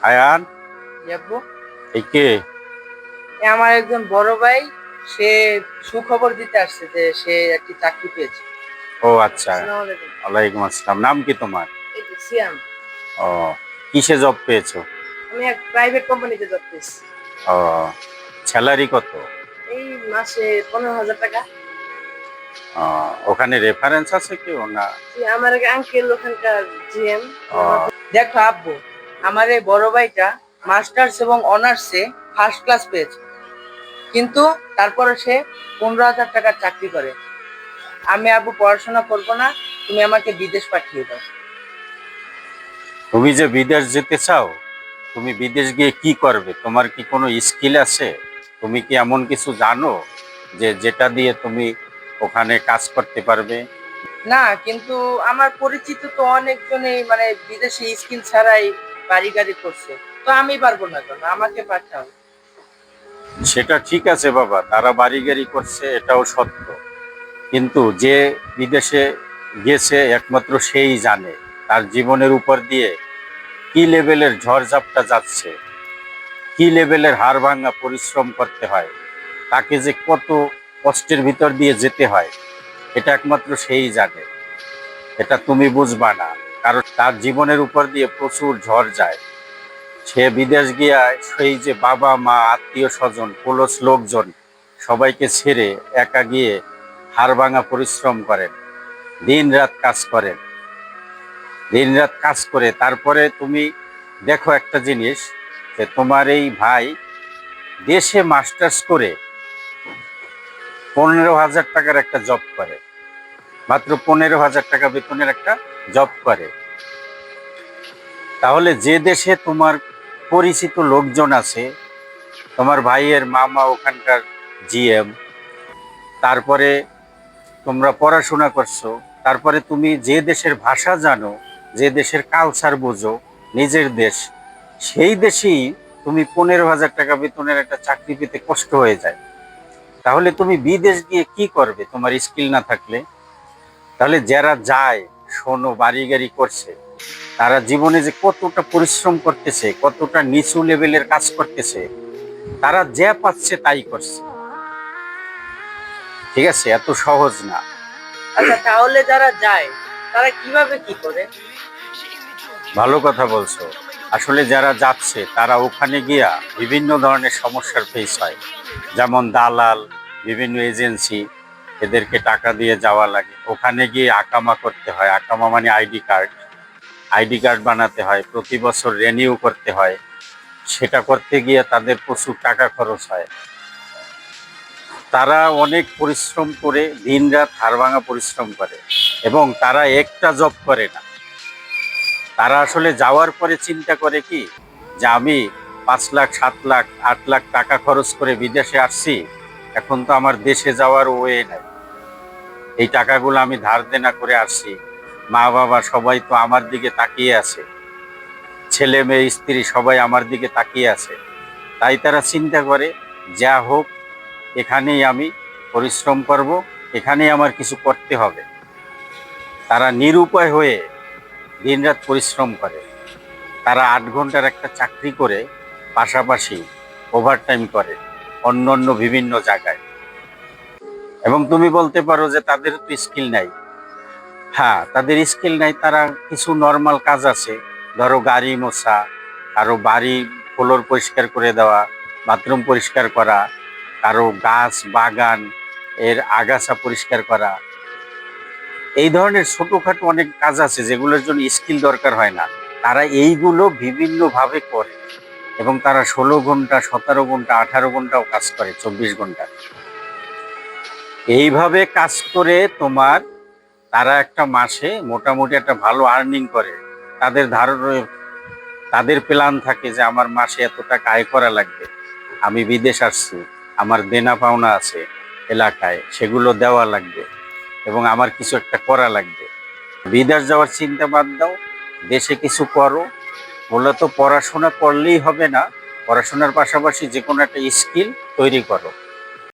আয়ান, আপু, এই কে? আমার একজন বড় ভাই, সে সুখবর দিতে আসছে যে সে একটি চাকরি পেয়েছে। ও আচ্ছা। আসসালামু আলাইকুম। ওয়ালাইকুম আসসালাম। নাম কি তোমার? এই তো সিয়াম। ও, কিসে জব পেয়েছো? আমি এক প্রাইভেট কোম্পানিতে জব পেয়েছি। ও, স্যালারি কত? এই মাসে 15,000 টাকা। ওখানে রেফারেন্স আছে কেউ না? আমার এক আঙ্কেল ওখানকার জিএম। ও, দেখো আব্বু, আমার এই বড় ভাইটা মাস্টার্স এবং অনার্সে ফার্স্ট ক্লাস পেয়েছে, কিন্তু তারপরে সে 15,000 টাকার চাকরি করে। আমি আব্বু পড়াশোনা করব না, তুমি আমাকে বিদেশ পাঠিয়ে দাও। তুমি যে বিদেশ যেতে চাও, তুমি বিদেশ গিয়ে কি করবে? তোমার কি কোনো স্কিল আছে? তুমি কি এমন কিছু জানো যে যেটা দিয়ে তুমি ওখানে কাজ করতে পারবে? না, কিন্তু আমার পরিচিত তো অনেকজনই মানে বিদেশি স্কিল ছাড়াই বাড়ি গাড়ি করছে। তো আমি পারবো না কেন? আমাকে পাঠাও। সেটা ঠিক আছে বাবা, তারা বাড়ি গাড়ি করছে, এটাও সত্য। কিন্তু যে বিদেশে গেছে একমাত্র সেই জানে তার জীবনের উপর দিয়ে কি লেভেলের ঝড়ঝাপটা যাচ্ছে, কি লেভেলের হাড় ভাঙা পরিশ্রম করতে হয়, তাকে যে কত কষ্টের ভিতর দিয়ে যেতে হয়, এটা একমাত্র সেই জানে। এটা তুমি বুঝবা না, কারণ তার জীবনের উপর দিয়ে প্রচুর ঝড় যায়। সে বিদেশ গিয়া সেই যে বাবা মা আত্মীয় স্বজন ক্লোজ লোকজন সবাইকে ছেড়ে একা গিয়ে হাড় ভাঙা পরিশ্রম করেন, দিন রাত কাজ করেন। দিন রাত কাজ করে তারপরে তুমি দেখো একটা জিনিস, যে তোমার এই ভাই দেশে মাস্টার্স করে 15,000 টাকার একটা জব করে, মাত্র 15,000 টাকা বেতনের একটা জব করে। তাহলে যে দেশে তোমার পরিচিত লোকজন আছে, তোমার ভাইয়ের মামা ওখানকার জিএম, তারপরে তোমরা পড়াশোনা করছো, তারপরে তুমি যে দেশের ভাষা জানো, যে দেশের কালচার বোঝো, নিজের দেশ, সেই দেশেই তুমি 15,000 টাকা বেতনের একটা চাকরি পেতে কষ্ট হয়ে যায়। তাহলে তুমি বিদেশ গিয়ে কি করবে তোমার স্কিল না থাকলে? তাহলে যারা যায়, শোনো, বাড়ি গাড়ি করছে, তারা জীবনে যে কতটা পরিশ্রম করতেছে, কতটা নিচু লেভেলের কাজ করতেছে, তারা যা পাচ্ছে তাই করছে। ঠিক আছে, এত সহজ না। আচ্ছা, তাহলে যারা যায় তারা কিভাবে কি করে? ভালো কথা বলছো। আসলে যারা যাচ্ছে তারা ওখানে গিয়া বিভিন্ন ধরনের সমস্যার ফেস হয়। যেমন দালাল, বিভিন্ন এজেন্সি, এদেরকে টাকা দিয়ে যাওয়া লাগে। ওখানে গিয়ে আকামা করতে হয়। আকামা মানে আইডি কার্ড। আইডি কার্ড বানাতে হয়, প্রতি বছর রেনিউ করতে হয়। সেটা করতে গিয়ে তাদের প্রচুর টাকা খরচ হয়। তারা অনেক পরিশ্রম করে, দিনরাত হাড়ভাঙা পরিশ্রম করে, এবং তারা একটা জব করে না। তারা আসলে যাওয়ার পরে চিন্তা করে কি, যে আমি 5 লাখ 7 লাখ 8 লাখ টাকা খরচ করে বিদেশে আসছি, এখন তো আমার দেশে যাওয়ার ওয়ে নাই। এই টাকাগুলো আমি ধার দেনা করে আসছি, মা বাবা সবাই তো আমার দিকে তাকিয়ে আছে, ছেলে মেয়ে স্ত্রী সবাই আমার দিকে তাকিয়ে আছে। তাই তারা চিন্তা করে, যা হোক এখানেই আমি পরিশ্রম করব, এখানেই আমার কিছু করতে হবে। তারা নিরুপায় হয়ে দিনরাত পরিশ্রম করে। তারা 8 ঘন্টার একটা চাকরি করে পাশাপাশি ওভারটাইম করে অন্য অন্য বিভিন্ন জায়গায়। এবং তুমি বলতে পারো যে তাদের তো স্কিল নাই। হ্যাঁ, তাদের স্কিল নাই, তারা কিছু নর্মাল কাজ আছে। ধরো গাড়ি মোছা, কারো বাড়ি ফ্লোর পরিষ্কার করে দেওয়া, বাথরুম পরিষ্কার করা, কারো গাছ বাগান এর আগাছা পরিষ্কার করা। এই ধরনের ছোটখাটো অনেক কাজ আছে যেগুলোর জন্য স্কিল দরকার হয় না। তারা এইগুলো বিভিন্নভাবে করে, এবং তারা 16 ঘন্টা 17 ঘন্টা 18 ঘন্টাও কাজ করে, 24 ঘন্টা। এইভাবে কাজ করে তোমার, তারা একটা মাসে মোটামুটি একটা ভালো আর্নিং করে। তাদের তাদের প্ল্যান থাকে যে আমার মাসে এত টাকা আয় করা লাগবে, আমি বিদেশ আসছি, আমার দেনা পাওনা আছে এলাকায়, সেগুলো দেওয়া লাগবে, এবং আমার কিছু একটা করা লাগবে। বিদেশ যাওয়ার চিন্তা বাদ দাও, দেশে কিছু করো। মূলত পড়াশোনা করলেই হবে না, পড়াশোনার পাশাপাশি যে কোনো একটা স্কিল তৈরি করো।